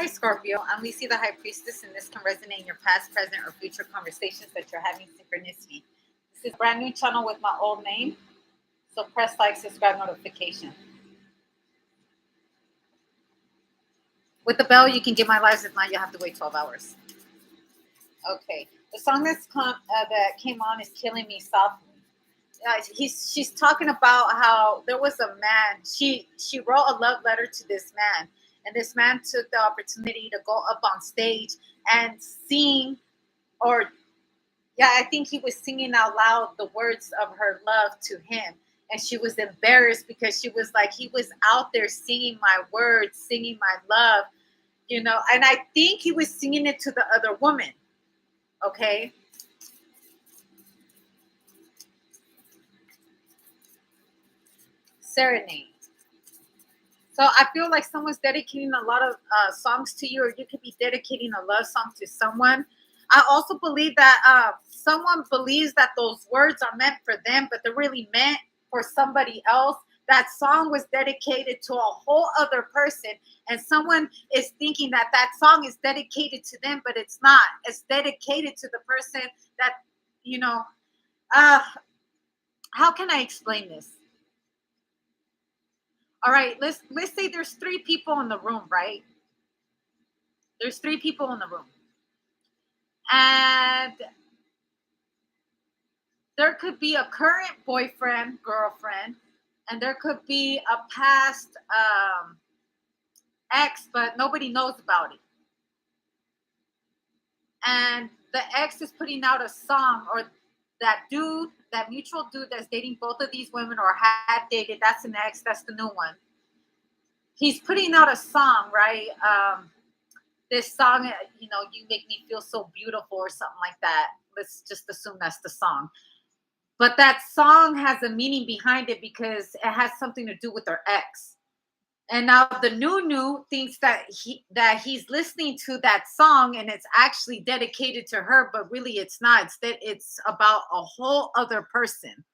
Hi, Scorpio. I'm Lisi, the High Priestess, and this can resonate in your past, present, or future conversations that you're having synchronicity. This is a brand new channel with my old name, so press like, subscribe, notification. With the bell, you can get my lives. If not, you'll have to wait 12 hours. Okay. The song that came on is "Killing Me Softly." She's talking about how there was a man. She wrote a love letter to this man, and this man took the opportunity to go up on stage and sing, or yeah, I think he was singing out loud the words of her love to him. And she was embarrassed because she was like, he was out there singing my words, singing my love, and I think he was singing it to the other woman. Okay. Serenade. So I feel like someone's dedicating a lot of songs to you, or you could be dedicating a love song to someone. I also believe that someone believes that those words are meant for them, but they're really meant for somebody else. That song was dedicated to a whole other person, and someone is thinking that that song is dedicated to them, but it's not. It's dedicated to the person that, you know, uh, how can I explain this? All right, let's say there's three people in the room, right? There's three people in the room. And there could be a current boyfriend, girlfriend, and there could be a past ex, but nobody knows about it. And the ex is putting out a song, or that dude, that mutual dude that's dating both of these women or had dated, that's an ex, that's the new one. He's putting out a song, right? This song, you make me feel so beautiful, or something like that. Let's just assume that's the song. But that song has a meaning behind it because it has something to do with her ex. And now the new thinks that he's listening to that song and it's actually dedicated to her, but really it's not. It's about a whole other person.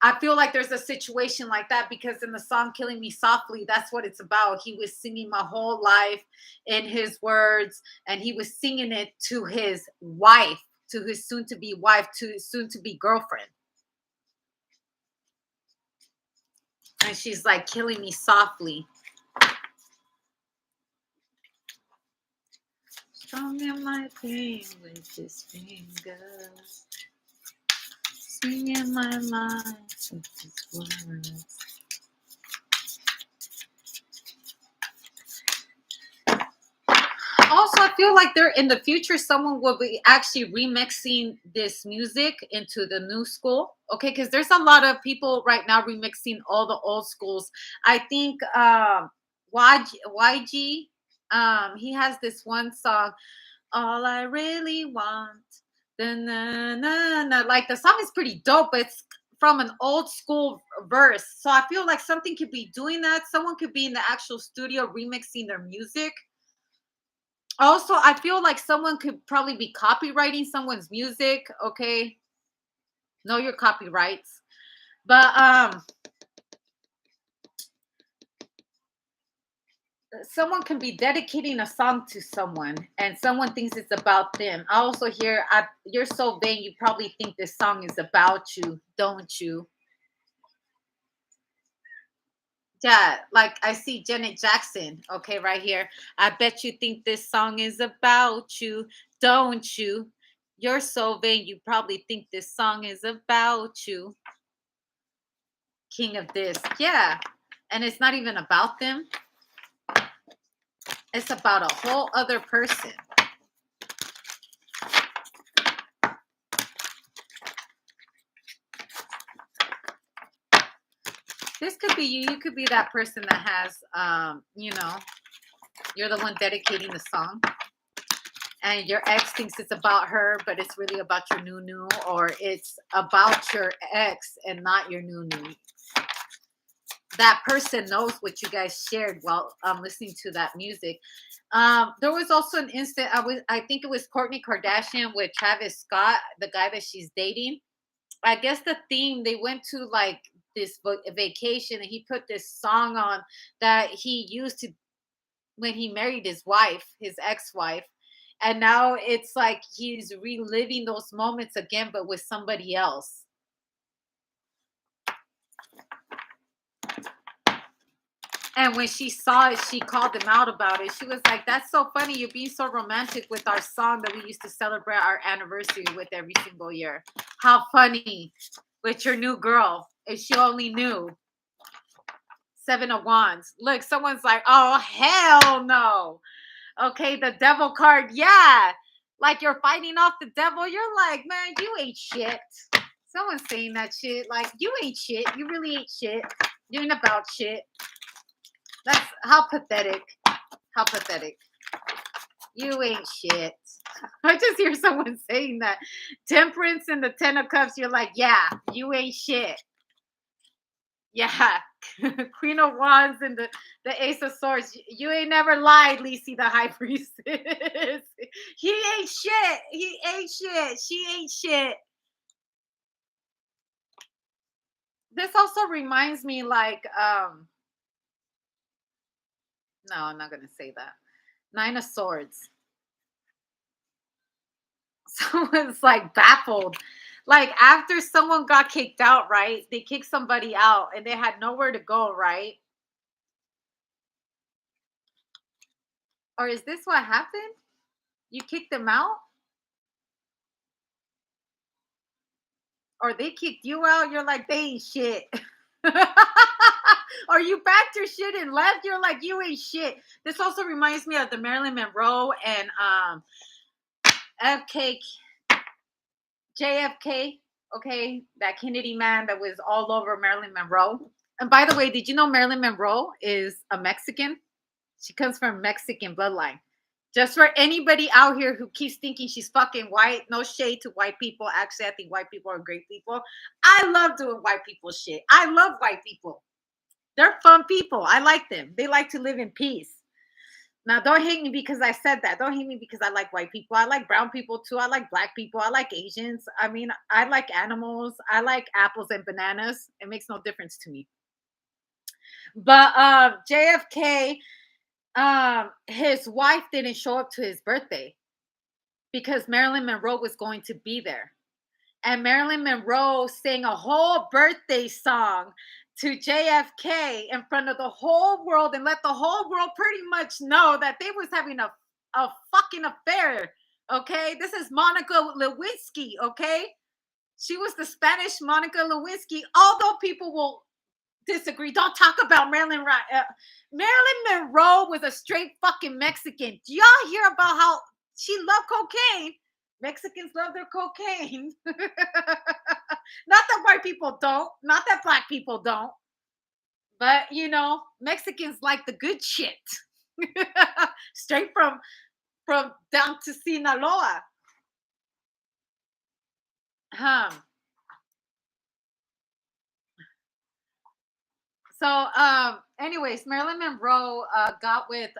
I feel like there's a situation like that because in the song "Killing Me Softly," that's what it's about. He was singing my whole life in his words, and he was singing it to his wife, to his soon-to-be wife, to his soon-to-be girlfriend. And she's like, "Killing me softly." Strumming my pain with his fingers, singing my life with his words. Also, I feel like they're in the future, someone will be actually remixing this music into the new school. Okay, because there's a lot of people right now remixing all the old schools. I think YG, he has this one song, "All I Really Want." Da-na-na-na. Like the song is pretty dope, but it's from an old school verse. So I feel like something could be doing that. Someone could be in the actual studio remixing their music. Also, I feel like someone could probably be copywriting someone's music. Okay, know your copyrights. But someone can be dedicating a song to someone, and someone thinks it's about them. I also hear, "You're so vain. You probably think this song is about you, don't you?" Yeah, like I see Janet Jackson. Okay, right here. "I bet you think this song is about you, don't you? You're so vain. You probably think this song is about you." King of this. Yeah. And it's not even about them. It's about a whole other person. This could be you. You could be that person that has, you're the one dedicating the song. And your ex thinks it's about her, but it's really about your new, or it's about your ex and not your new. That person knows what you guys shared while listening to that music. There was also an instant. I think it was Kourtney Kardashian with Travis Scott, the guy that she's dating. I guess the theme, they went to like this vacation, and he put this song on that he used to when he married his wife, his ex-wife. And now it's like he's reliving those moments again, but with somebody else. And when she saw it, she called him out about it. She was like, "That's so funny. You're being so romantic with our song that we used to celebrate our anniversary with every single year. How funny with your new girl. If she only knew." Seven of Wands. Look, someone's like, "Oh, hell no." Okay, the devil card. Yeah. Like you're fighting off the devil. You're like, "Man, you ain't shit." Someone's saying that shit. Like, you ain't shit. You really ain't shit. You ain't about shit. That's how pathetic. How pathetic. You ain't shit. I just hear someone saying that. Temperance and the Ten of Cups, you're like, yeah, you ain't shit. Yeah. Queen of Wands and the Ace of Swords. You ain't never lied, Lisi, the High Priestess. He ain't shit. He ain't shit. She ain't shit. This also reminds me like, no, I'm not gonna say that. Nine of Swords. Someone's like baffled. Like after someone got kicked out, right? They kicked somebody out and they had nowhere to go, right? Or is this what happened? You kicked them out? Or they kicked you out? You're like, they ain't shit. Or you packed your shit and left? You're like, you ain't shit. This also reminds me of the Marilyn Monroe and FK JFK, okay, that Kennedy man that was all over Marilyn Monroe. And by the way, did you know Marilyn Monroe is a Mexican? She comes from Mexican bloodline. Just for anybody out here who keeps thinking she's fucking white, no shade to white people. Actually, I think white people are great people. I love doing white people shit. I love white people. They're fun people. I like them. They like to live in peace. Now, don't hate me because I said that. Don't hate me because I like white people. I like brown people too. I like black people. I like Asians. I mean, I like animals. I like apples and bananas. It makes no difference to me. But JFK, his wife didn't show up to his birthday because Marilyn Monroe was going to be there. And Marilyn Monroe sang a whole birthday song to JFK in front of the whole world and let the whole world pretty much know that they was having a fucking affair. Okay, this is Monica Lewinsky. Okay, she was the Spanish Monica Lewinsky. Although people will disagree, don't talk about Marilyn Monroe was a straight fucking Mexican. Do y'all hear about how she loved cocaine? Mexicans love their cocaine. Not that white people don't. Not that black people don't. But you know, Mexicans like the good shit. Straight from down to Sinaloa. So anyways, Marilyn Monroe got with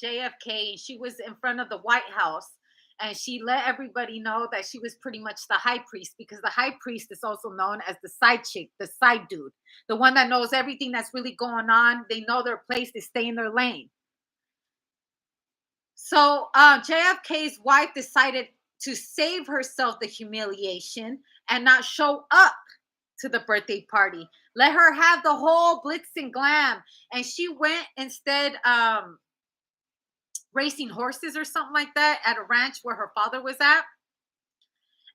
JFK. She was in front of the White House and she let everybody know that she was pretty much the high priest, because the high priest is also known as the side chick, the side dude, the one that knows everything that's really going on. They know their place, they stay in their lane. So JFK's wife decided to save herself the humiliation and not show up to the birthday party. Let her have the whole glitz and glam. And she went instead racing horses or something like that at a ranch where her father was at.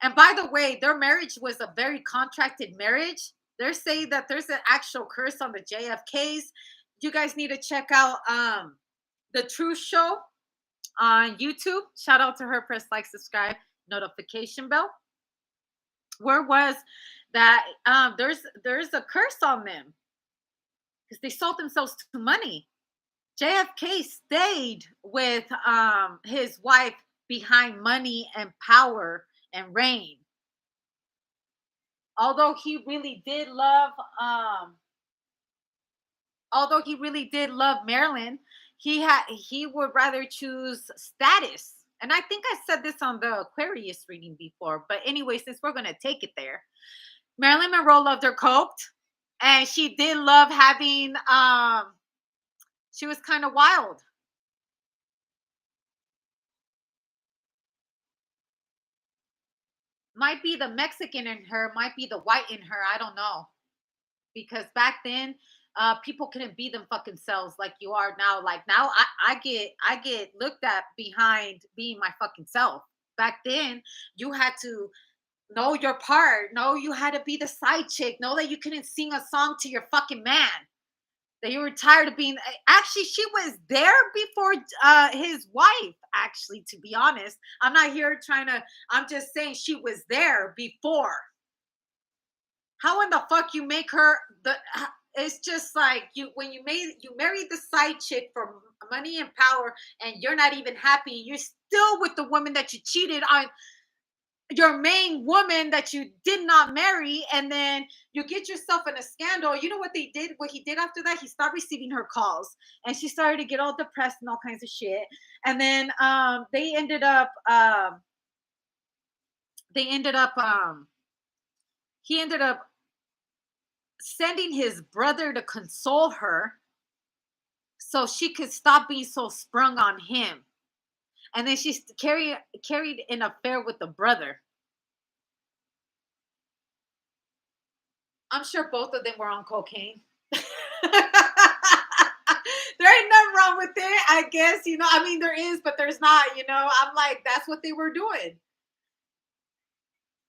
And by the way, their marriage was a very contracted marriage. They're saying that there's an actual curse on the JFKs. You guys need to check out the Truth Show on YouTube. Shout out to her. Press like, subscribe, notification bell. Where was that? There's a curse on them because they sold themselves to money. JFK stayed with his wife behind money and power and reign. Although he really did love Marilyn, he would rather choose status. And I think I said this on the Aquarius reading before. But anyway, since we're going to take it there, Marilyn Monroe loved her coked. And she did love having, she was kind of wild. Might be the Mexican in her, might be the white in her. I don't know. Because back then, people couldn't be them fucking selves like you are now. Like now, I get looked at behind being my fucking self. Back then, you had to know your part. No, you had to be the side chick. Know that you couldn't sing a song to your fucking man. That you were tired of being. Actually, she was there before his wife. Actually, to be honest, I'm not here trying to. I'm just saying she was there before. How in the fuck you make her the? It's just like you married the side chick for money and power, and you're not even happy. You're still with the woman that you cheated on, your main woman that you did not marry, and then you get yourself in a scandal. You know what they did? What he did after that? He stopped receiving her calls, and she started to get all depressed and all kinds of shit. And then they ended up they ended up he ended up sending his brother to console her so she could stop being so sprung on him. And then she carried an affair with the brother. I'm sure both of them were on cocaine. There ain't nothing wrong with it, I guess. I mean, there is, but there's not. I'm like, that's what they were doing.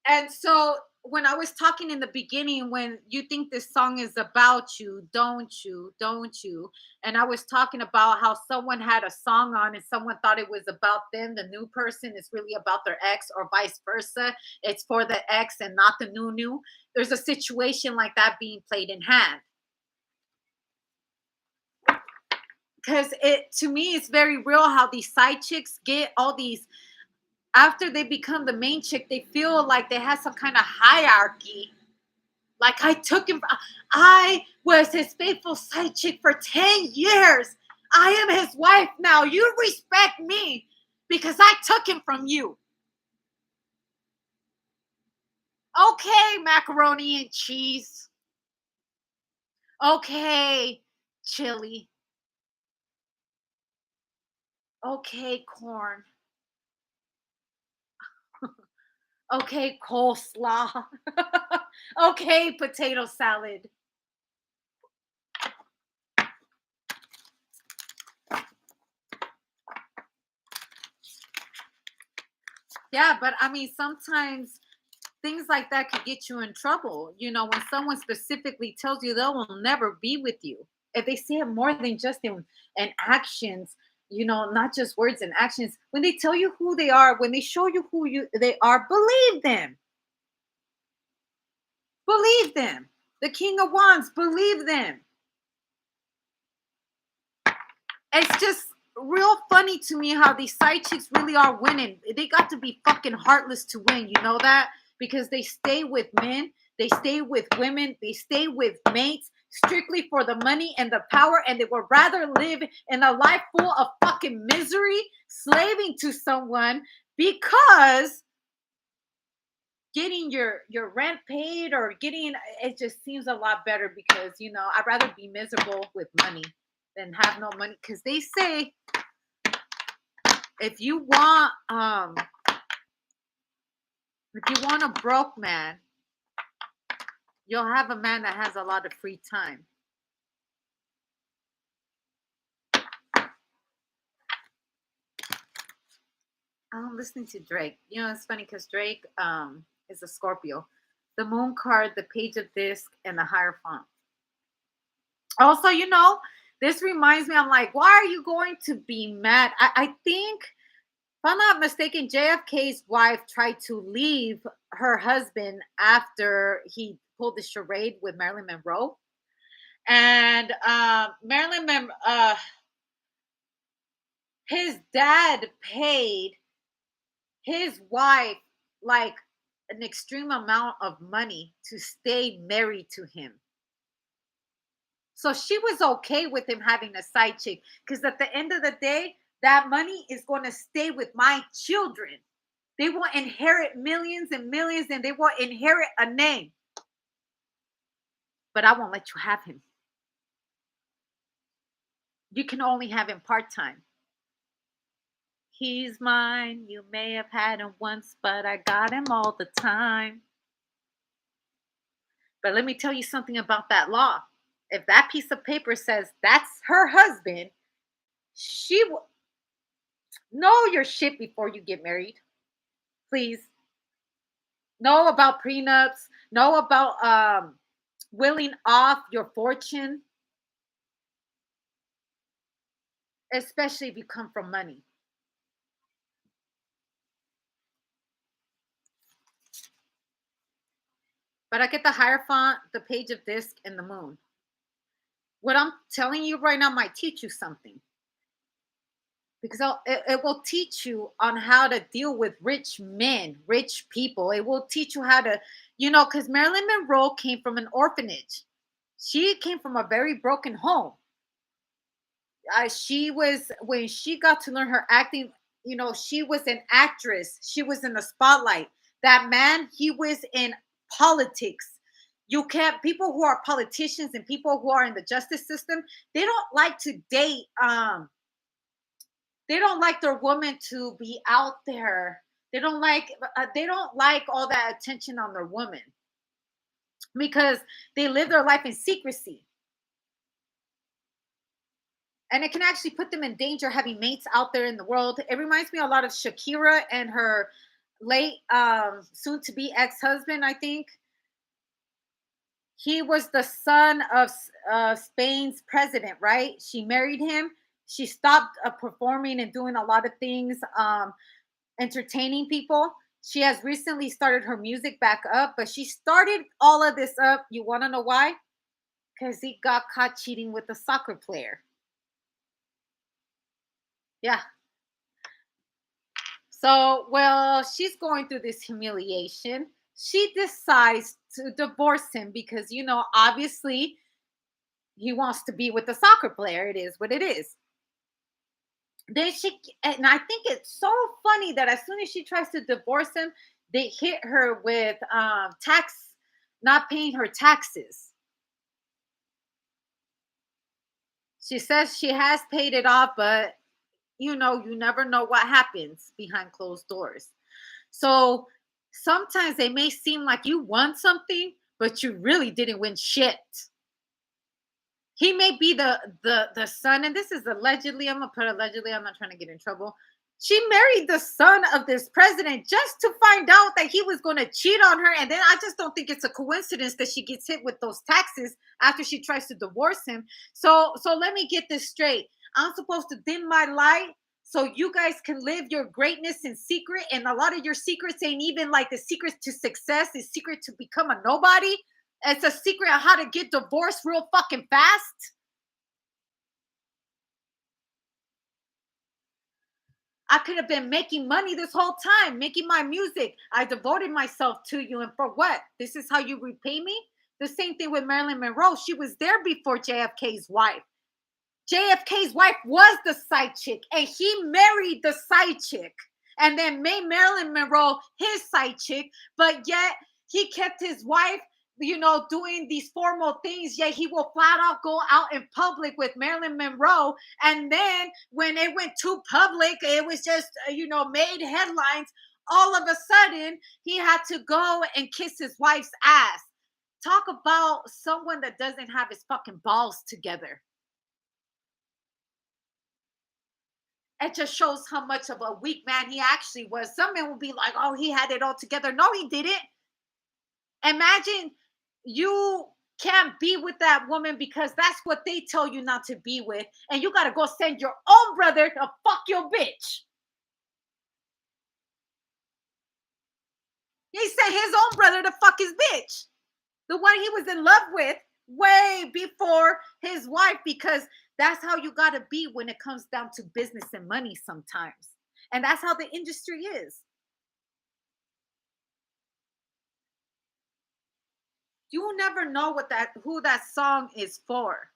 And so when I was talking in the beginning, when you think this song is about you, don't you? Don't you? And I was talking about how someone had a song on and someone thought it was about them. The new person is really about their ex, or vice versa. It's for the ex and not the new. There's a situation like that being played in hand. Because to me, it's very real how these side chicks get all these, after they become the main chick, they feel like they have some kind of hierarchy. Like, I was his faithful side chick for 10 years. I am his wife now. You respect me because I took him from you. Okay, macaroni and cheese. Okay, chili. Okay, corn. Okay, coleslaw. Okay, potato salad. Yeah, but I mean, sometimes things like that could get you in trouble. When someone specifically tells you they will never be with you, if they say it more than just in actions, not just words and actions. When they tell you who they are, when they show you they are, believe them. Believe them. The King of Wands, believe them. It's just real funny to me how these side chicks really are winning. They got to be fucking heartless to win. You know that? Because they stay with men, they stay with women, they stay with mates strictly for the money and the power, and they would rather live in a life full of fucking misery, slaving to someone, because getting your rent paid or getting it just seems a lot better. Because I'd rather be miserable with money than have no money. Because they say if you want a broke man, you'll have a man that has a lot of free time. I'm listening to Drake. It's funny because Drake is a Scorpio. The moon card, the page of disc, and the Hierophant. Also, this reminds me, I'm like, why are you going to be mad? I think, if I'm not mistaken, JFK's wife tried to leave her husband after he pulled the charade with Marilyn Monroe. And his dad paid his wife like an extreme amount of money to stay married to him. So she was okay with him having a side chick, because at the end of the day, that money is going to stay with my children. They will inherit millions and millions, and they will inherit a name. But I won't let you have him. You can only have him part-time. He's mine. You may have had him once, but I got him all the time. But let me tell you something about that law. If that piece of paper says that's her husband, she will know your shit before you get married. Please know about prenups. Know about willing off your fortune, especially if you come from money. But I get the Hierophant, the Page of Disc, and the Moon. What I'm telling you right now might teach you something because it will teach you on how to deal with rich men, rich people. It will teach you how to, because Marilyn Monroe came from an orphanage. She came from a very broken home. She was, when she got to learn her acting, she was an actress. She was in the spotlight. That man, he was in politics. You can't, people who are politicians and people who are in the justice system, they don't like to date. They don't like their woman to be out there. They don't like all that attention on their woman because they live their life in secrecy. And it can actually put them in danger having mates out there in the world. It reminds me a lot of Shakira and her late soon to be ex-husband, I think. He was the son of Spain's president, right? She married him. She stopped performing and doing a lot of things, entertaining people. She has recently started her music back up, but she started all of this up. You want to know why? Because he got caught cheating with a soccer player. Yeah. So, well, she's going through this humiliation. She decides to divorce him because, obviously he wants to be with the soccer player. It is what it is. Then and I think it's so funny that as soon as she tries to divorce him, they hit her with not paying her taxes. She says she has paid it off, but you never know what happens behind closed doors. So sometimes it may seem like you won something, but you really didn't win shit. He may be the son, and this is allegedly. I'm gonna put allegedly. I'm not trying to get in trouble. She married the son of this president just to find out that he was going to cheat on her, and then I just don't think it's a coincidence that she gets hit with those taxes after she tries to divorce him. So let me get this straight. I'm supposed to dim my light so you guys can live your greatness in secret, and a lot of your secrets ain't even like the secret to success, the secret to become a nobody. It's a secret of how to get divorced real fucking fast. I could have been making money this whole time, making my music. I devoted myself to you. And for what? This is how you repay me? The same thing with Marilyn Monroe. She was there before JFK's wife. JFK's wife was the side chick, and he married the side chick and then made Marilyn Monroe his side chick. But yet he kept his wife doing these formal things, yet he will flat out go out in public with Marilyn Monroe. And then when it went too public, it was just, made headlines. All of a sudden, he had to go and kiss his wife's ass. Talk about someone that doesn't have his fucking balls together. It just shows how much of a weak man he actually was. Some men will be like, oh, he had it all together. No, he didn't. Imagine you can't be with that woman because that's what they tell you not to be with, and you got to go send your own brother to fuck your bitch. He sent his own brother to fuck his bitch, the one he was in love with way before his wife, because that's how you got to be when it comes down to business and money sometimes. And that's how the industry is. You will never know who that song is for.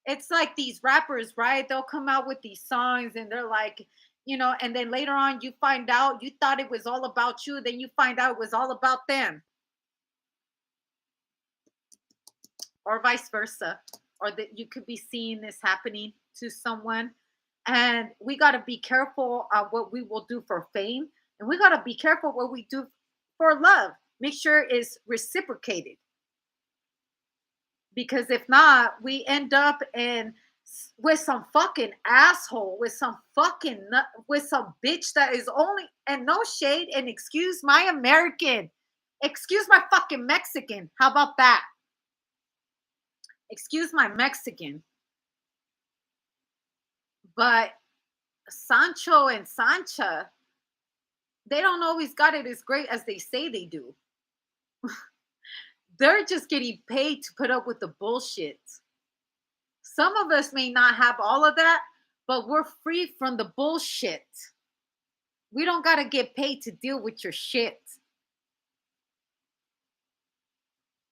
It's like these rappers, right? They'll come out with these songs and they're like, and then later on you find out you thought it was all about you, then you find out it was all about them. Or vice versa. Or that you could be seeing this happening to someone. And we got to be careful what we will do for fame. And we got to be careful what we do for love. Make sure it's reciprocated. Because if not, we end up in with some fucking asshole, with some fucking with some bitch that is only, and no shade, and excuse my American, excuse my fucking Mexican. How about that? Excuse my Mexican. But Sancho and Sancha, they don't always got it as great as they say they do. They're just getting paid to put up with the bullshit. Some of us may not have all of that, but we're free from the bullshit. We don't got to get paid to deal with your shit.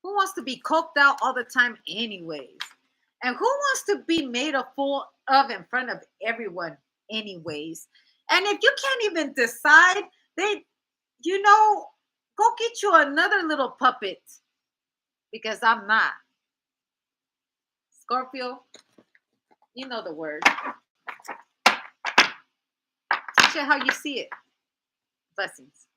Who wants to be coked out all the time anyways? And who wants to be made a fool of in front of everyone anyways? And if you can't even decide, they, go get you another little puppet, because I'm not. Scorpio, you know the word. Teach it how you see it. Blessings.